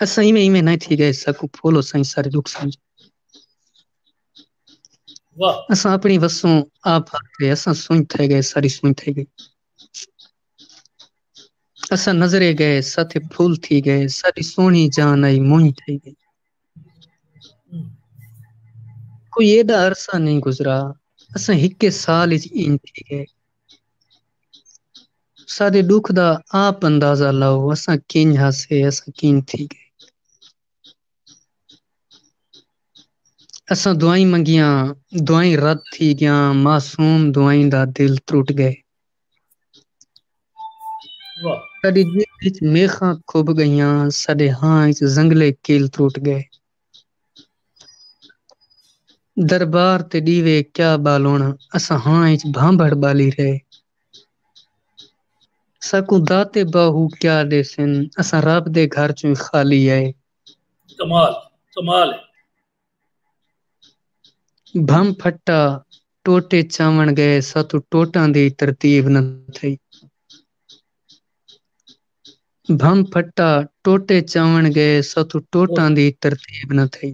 असां इवें नहीं थी गए सकू फोलो साईं सारे दुख समझ वाह असां अपनी वसों आप गए असां सुई थे गए सारी सुई थे गई असां नजरे गए साथे फूल थी गए सारी सोनी जान आई मुई थी गई कोई एडा अरसा नहीं गुजरा असां हिके साल इच इन थी गए सारे दुख दा आप अंदाजा लाओ असां किन हासे असां किन थी गए असां दुआई मंगियां दुआई रद थी गया मासूम दुआई दा दिल टूट गए वाह साडी दिल विच मेखां खुब गईयां साडे हां इच जंगले कील टूट गए दरबार ते दीवे क्या बालोण असां हां इच भांभड़ बाली रहे सकू दाते बाहू क्या देसन असां रब दे घर चों खाली आए कमाल कमाल है भम फट्टा टोटे चावण गए सतु टोटां दी तरतीब न थई भम फट्टा टोटे चावण गए सतु वो टोटां दी तरतीब न थई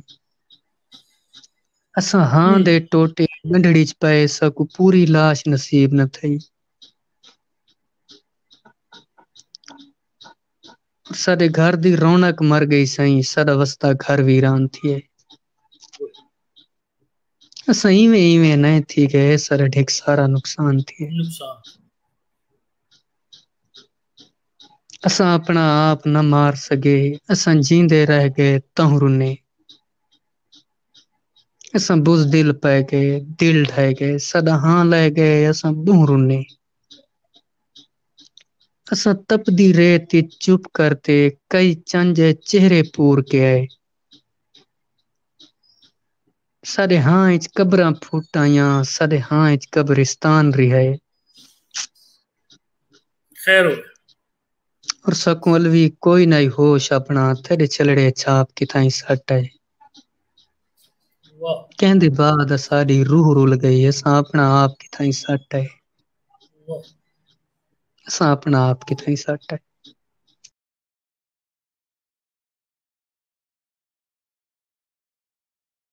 असां हां दे टोटे गंढड़ी च पए सकू पूरी लाश नसीब न थई साडे घर दी रौनक मर गई सई साडा वसदा घर वीरान थिए असां इवें इवें न थी गए सारा ढेक सारा नुकसान थिए नुकसान असां अपना आप न मार सके असां जींदे रह गए तहु रुने असां बुज़दिल पै गए दिल ढह गए सदा हां लह गए असां दूं रुने असां तपदी रेत विच चुप करते कई चंज चेहरे पूर के आए साडे हां इच कब्रां फुट आइयां साडे हां इच कब्रिस्तान रिहाए खैर हो और सकू अलवी कोई नहीं होश अपना तेरे चलड़े छाप किथाई सट है वाह कहंदे बाद साडी रूह रुल गई असां अपना आप किथाई सट है वाह असां अपना आप किथाई सट है